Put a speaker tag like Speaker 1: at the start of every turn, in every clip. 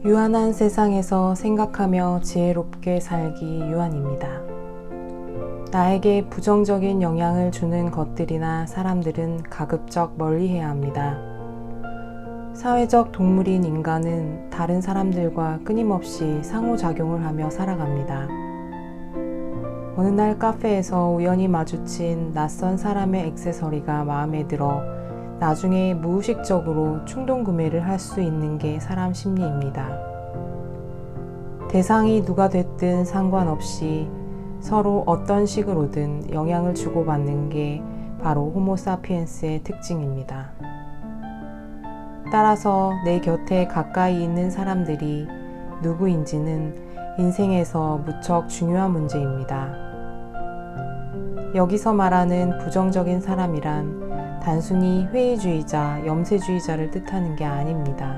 Speaker 1: 유한한 세상에서 생각하며 지혜롭게 살기 유한입니다. 나에게 부정적인 영향을 주는 것들이나 사람들은 가급적 멀리해야 합니다. 사회적 동물인 인간은 다른 사람들과 끊임없이 상호작용을 하며 살아갑니다. 어느 날 카페에서 우연히 마주친 낯선 사람의 액세서리가 마음에 들어 나중에 무의식적으로 충동 구매를 할 수 있는 게 사람 심리입니다. 대상이 누가 됐든 상관없이 서로 어떤 식으로든 영향을 주고받는 게 바로 호모사피엔스의 특징입니다. 따라서 내 곁에 가까이 있는 사람들이 누구인지는 인생에서 무척 중요한 문제입니다. 여기서 말하는 부정적인 사람이란 단순히 회의주의자, 염세주의자를 뜻하는 게 아닙니다.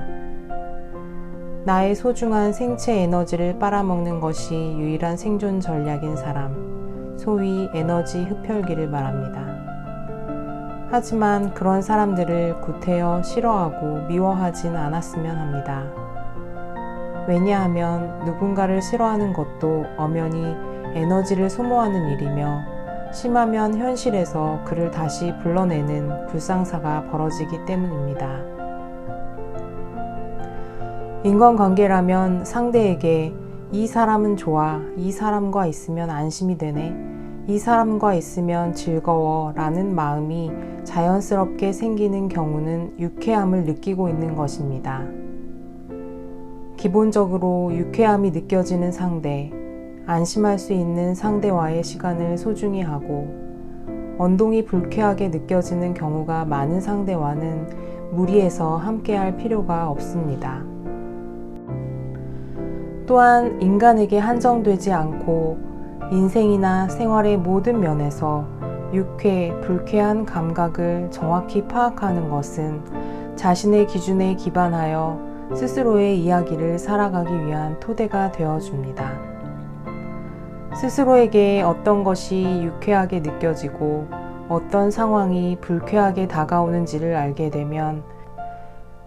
Speaker 1: 나의 소중한 생체 에너지를 빨아먹는 것이 유일한 생존 전략인 사람, 소위 에너지 흡혈귀를 말합니다. 하지만 그런 사람들을 구태여 싫어하고 미워하진 않았으면 합니다. 왜냐하면 누군가를 싫어하는 것도 엄연히 에너지를 소모하는 일이며 심하면 현실에서 그를 다시 불러내는 불상사가 벌어지기 때문입니다. 인간관계라면 상대에게 이 사람은 좋아, 이 사람과 있으면 안심이 되네, 이 사람과 있으면 즐거워 라는 마음이 자연스럽게 생기는 경우는 유쾌함을 느끼고 있는 것입니다. 기본적으로 유쾌함이 느껴지는 상대, 안심할 수 있는 상대와의 시간을 소중히 하고 언동이 불쾌하게 느껴지는 경우가 많은 상대와는 무리해서 함께할 필요가 없습니다. 또한 인간에게 한정되지 않고 인생이나 생활의 모든 면에서 유쾌, 불쾌한 감각을 정확히 파악하는 것은 자신의 기준에 기반하여 스스로의 이야기를 살아가기 위한 토대가 되어줍니다. 스스로에게 어떤 것이 유쾌하게 느껴지고 어떤 상황이 불쾌하게 다가오는지를 알게 되면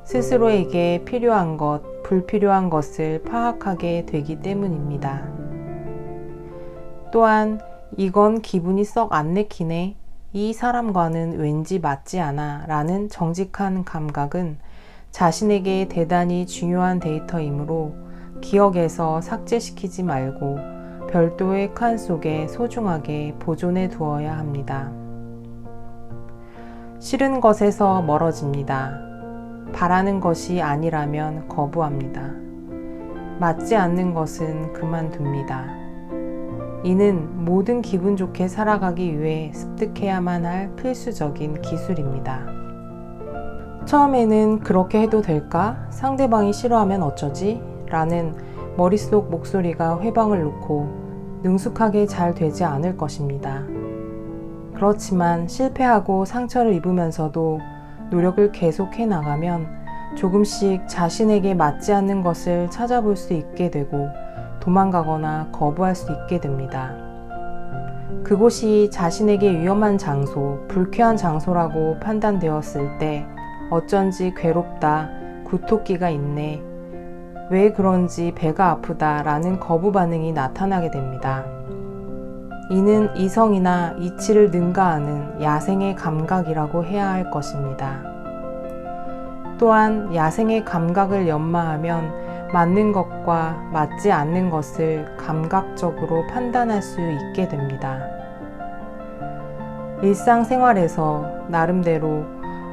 Speaker 1: 스스로에게 필요한 것, 불필요한 것을 파악하게 되기 때문입니다. 또한 이건 기분이 썩 안 내키네, 이 사람과는 왠지 맞지 않아 라는 정직한 감각은 자신에게 대단히 중요한 데이터이므로 기억에서 삭제시키지 말고 별도의 칸 속에 소중하게 보존해 두어야 합니다. 싫은 것에서 멀어집니다. 바라는 것이 아니라면 거부합니다. 맞지 않는 것은 그만둡니다. 이는 모든 기분 좋게 살아가기 위해 습득해야만 할 필수적인 기술입니다. 처음에는 그렇게 해도 될까? 상대방이 싫어하면 어쩌지? 라는 머릿속 목소리가 회방을 놓고 능숙하게 잘 되지 않을 것입니다. 그렇지만 실패하고 상처를 입으면서도 노력을 계속해 나가면 조금씩 자신에게 맞지 않는 것을 찾아볼 수 있게 되고 도망가거나 거부할 수 있게 됩니다. 그곳이 자신에게 위험한 장소, 불쾌한 장소라고 판단되었을 때 어쩐지 괴롭다, 구토기가 있네, 왜 그런지 배가 아프다 라는 거부 반응이 나타나게 됩니다. 이는 이성이나 이치를 능가하는 야생의 감각이라고 해야 할 것입니다. 또한 야생의 감각을 연마하면 맞는 것과 맞지 않는 것을 감각적으로 판단할 수 있게 됩니다. 일상생활에서 나름대로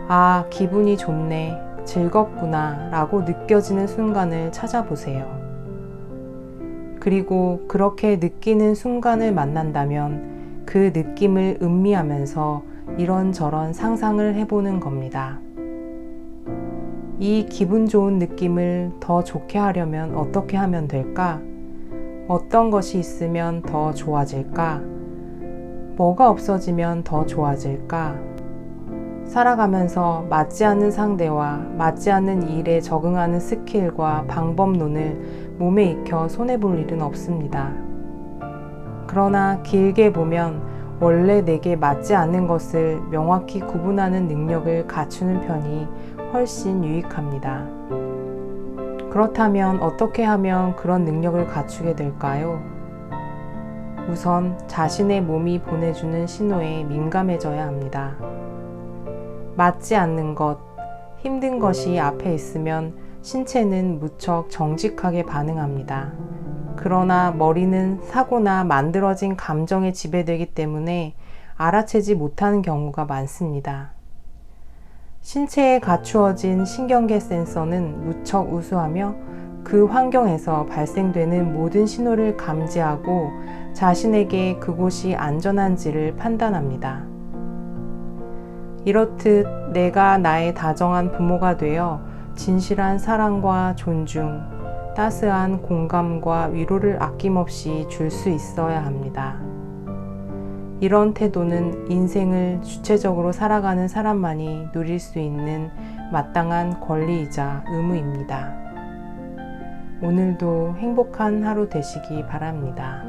Speaker 1: 아, 기분이 좋네, 즐겁구나 라고 느껴지는 순간을 찾아보세요. 그리고 그렇게 느끼는 순간을 만난다면 그 느낌을 음미하면서 이런저런 상상을 해보는 겁니다. 이 기분 좋은 느낌을 더 좋게 하려면 어떻게 하면 될까? 어떤 것이 있으면 더 좋아질까? 뭐가 없어지면 더 좋아질까? 살아가면서 맞지 않는 상대와 맞지 않는 일에 적응하는 스킬과 방법론을 몸에 익혀 손해볼 일은 없습니다. 그러나 길게 보면 원래 내게 맞지 않는 것을 명확히 구분하는 능력을 갖추는 편이 훨씬 유익합니다. 그렇다면 어떻게 하면 그런 능력을 갖추게 될까요? 우선 자신의 몸이 보내주는 신호에 민감해져야 합니다. 맞지 않는 것, 힘든 것이 앞에 있으면 신체는 무척 정직하게 반응합니다. 그러나 머리는 사고나 만들어진 감정에 지배되기 때문에 알아채지 못하는 경우가 많습니다. 신체에 갖추어진 신경계 센서는 무척 우수하며 그 환경에서 발생되는 모든 신호를 감지하고 자신에게 그곳이 안전한지를 판단합니다. 이렇듯 내가 나의 다정한 부모가 되어 진실한 사랑과 존중, 따스한 공감과 위로를 아낌없이 줄 수 있어야 합니다. 이런 태도는 인생을 주체적으로 살아가는 사람만이 누릴 수 있는 마땅한 권리이자 의무입니다. 오늘도 행복한 하루 되시기 바랍니다.